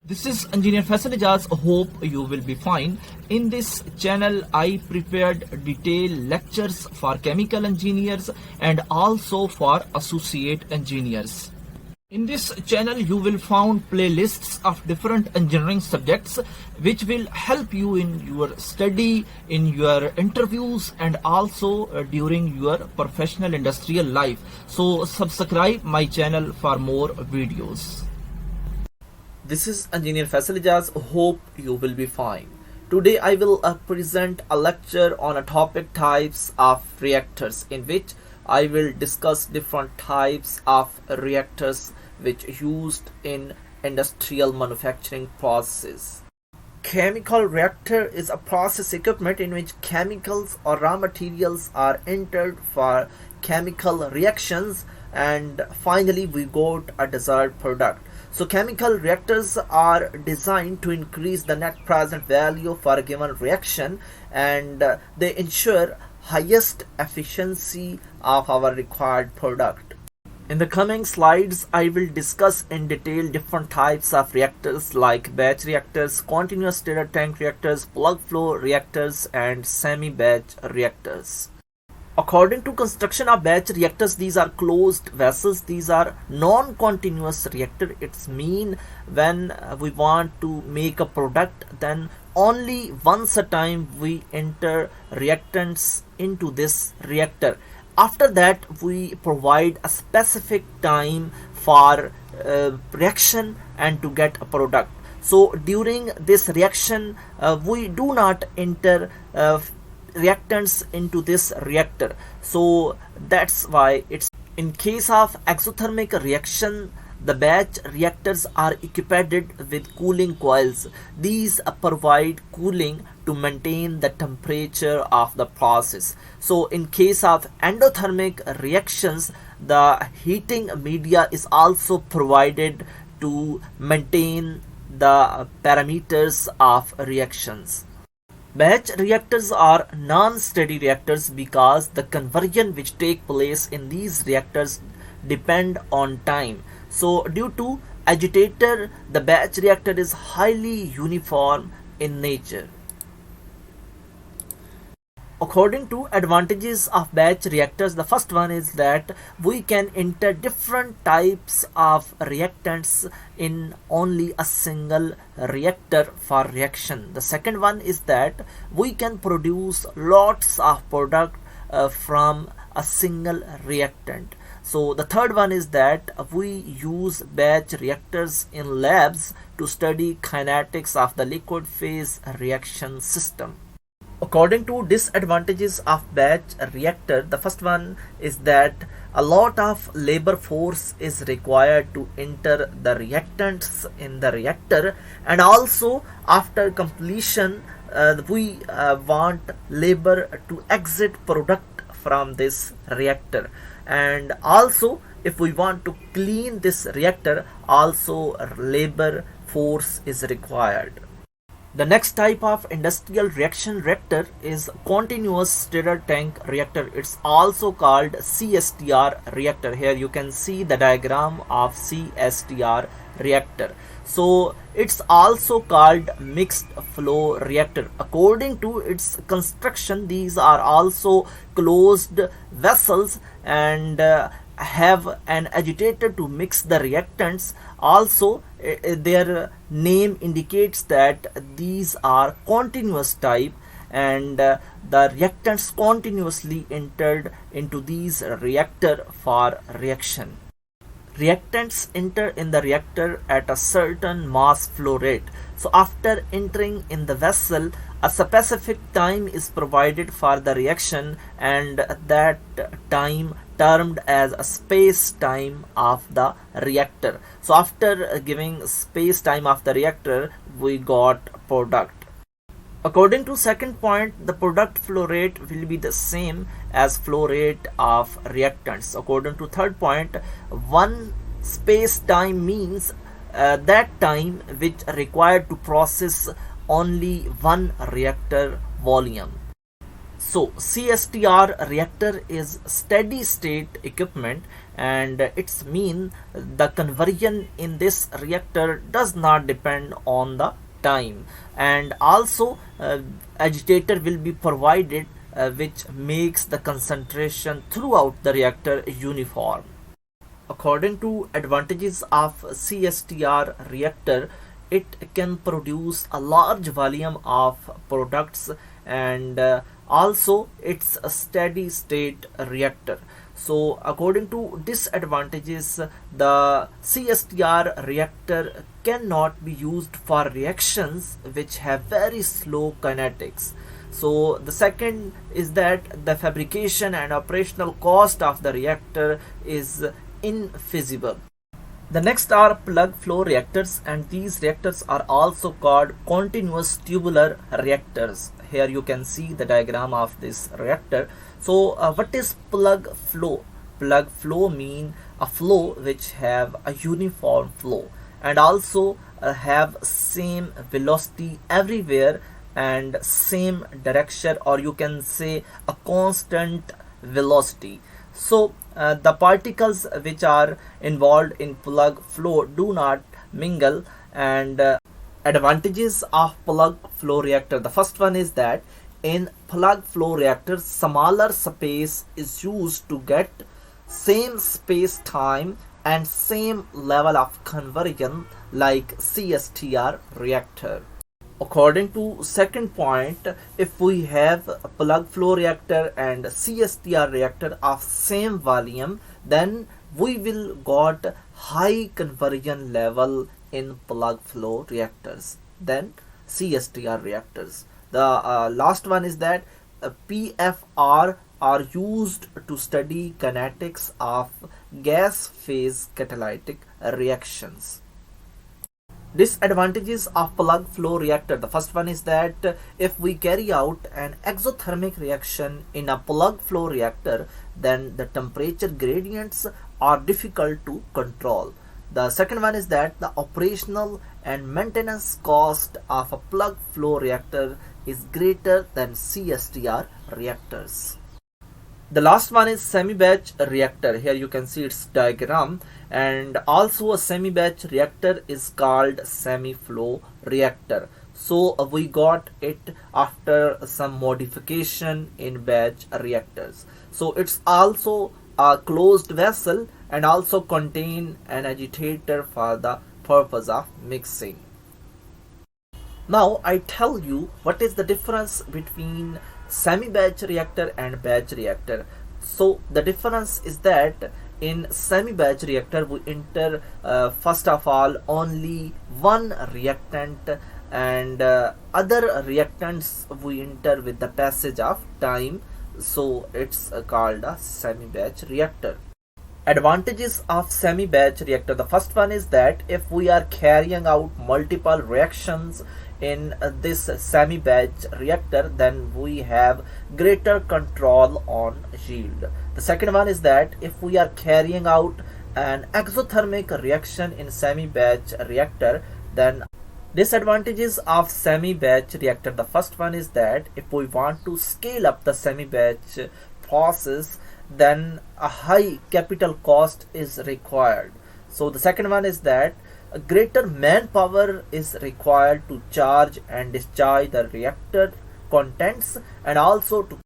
This is Engineer Faisal Ijaz. Hope you will be fine. In this channel, I prepared detailed lectures for chemical engineers and also for associate engineers. In this channel, you will find playlists of different engineering subjects which will help you in your study, in your interviews, and also during your professional industrial life. So subscribe my channel for more videos. This is Engineer Faisal Ijaz. Hope you will be fine. Today I will present a lecture on a topic types of reactors, in which I will discuss different types of reactors which used in industrial manufacturing processes. Chemical reactor is a process equipment in which chemicals or raw materials are entered for chemical reactions, and finally we got a desired product. So chemical reactors are designed to increase the net present value for a given reaction, and they ensure highest efficiency of our required product. In the coming slides, I will discuss in detail different types of reactors like batch reactors, continuous stirrer tank reactors, plug flow reactors, and semi-batch reactors. According to construction of batch reactors, these are closed vessels. These are non-continuous reactor. It's mean when we want to make a product, then only once a time we enter reactants into this reactor. After that, we provide a specific time for reaction and to get a product. So during this reaction, we do not enter reactants into this reactor. So that's why it's in case of exothermic reaction, the batch reactors are equipped with cooling coils. These provide cooling to maintain the temperature of the process. So in case of endothermic reactions, the heating media is also provided to maintain the parameters of reactions. Batch reactors are non-steady reactors because the conversion which take place in these reactors depend on time. So due to agitator, the batch reactor is highly uniform in nature. According to advantages of batch reactors, the first one is that we can enter different types of reactants in only a single reactor for reaction. The second one is that we can produce lots of product from a single reactant. So the third one is that we use batch reactors in labs to study kinetics of the liquid phase reaction system. According to disadvantages of batch reactor, the first one is that a lot of labor force is required to enter the reactants in the reactor, and also after completion we want labor to exit product from this reactor, and also if we want to clean this reactor, also labor force is required. The next type of industrial reaction reactor is continuous stirrer tank reactor. It's also called CSTR reactor. Here you can see the diagram of CSTR reactor. So it's also called mixed flow reactor. According to its construction, these are also closed vessels and have an agitator to mix the reactants. Also their name indicates that these are continuous type, and the reactants continuously entered into these reactor for reaction. Reactants enter in the reactor at a certain mass flow rate. So after entering in the vessel, a specific time is provided for the reaction, and that time termed as a space time of the reactor. So after giving space time of the reactor, we got product. According to second point, the product flow rate will be the same as flow rate of reactants. According to third point, one space time means that time which required to process only one reactor volume. So CSTR reactor is steady state equipment, and it's mean the conversion in this reactor does not depend on the time, and also agitator will be provided which makes the concentration throughout the reactor uniform. According to advantages of CSTR reactor, it can produce a large volume of products, and also it's a steady state reactor. So according to disadvantages, the CSTR reactor cannot be used for reactions which have very slow kinetics. So the second is that the fabrication and operational cost of the reactor is infeasible. The next are plug flow reactors, and these reactors are also called continuous tubular reactors. Here you can see the diagram of this reactor. So what is plug flow? Plug flow mean a flow which have a uniform flow, and also have same velocity everywhere and same direction, or you can say a constant velocity. So the particles which are involved in plug flow do not mingle. And advantages of plug flow reactor, the first one is that in plug flow reactor smaller space is used to get same space time and same level of conversion like CSTR reactor. According to second point, if we have a plug flow reactor and CSTR reactor of same volume, then we will got high conversion level in plug flow reactors than CSTR reactors. The last one is that PFR are used to study kinetics of gas phase catalytic reactions. Disadvantages of plug flow reactor, the first one is that if we carry out an exothermic reaction in a plug flow reactor, then the temperature gradients are difficult to control. The second one is that the operational and maintenance cost of a plug flow reactor is greater than CSTR reactors. The last one is semi-batch reactor. Here you can see its diagram, and also a semi-batch reactor is called semi-flow reactor. So we got it after some modification in batch reactors. So it's also a closed vessel and also contain an agitator for the purpose of mixing. Now I tell you what is the difference between semi-batch reactor and batch reactor. So the difference is that in semi-batch reactor we enter first of all only one reactant, and other reactants we enter with the passage of time. So it's called a semi-batch reactor. Advantages of semi-batch reactor, the first one is that if we are carrying out multiple reactions in this semi-batch reactor, then we have greater control on yield. The second one is that if we are carrying out an exothermic reaction in semi-batch reactor, then disadvantages of semi-batch reactor, the first one is that if we want to scale up the semi-batch process, then a high capital cost is required. So the second one is that a greater manpower is required to charge and discharge the reactor contents, and also to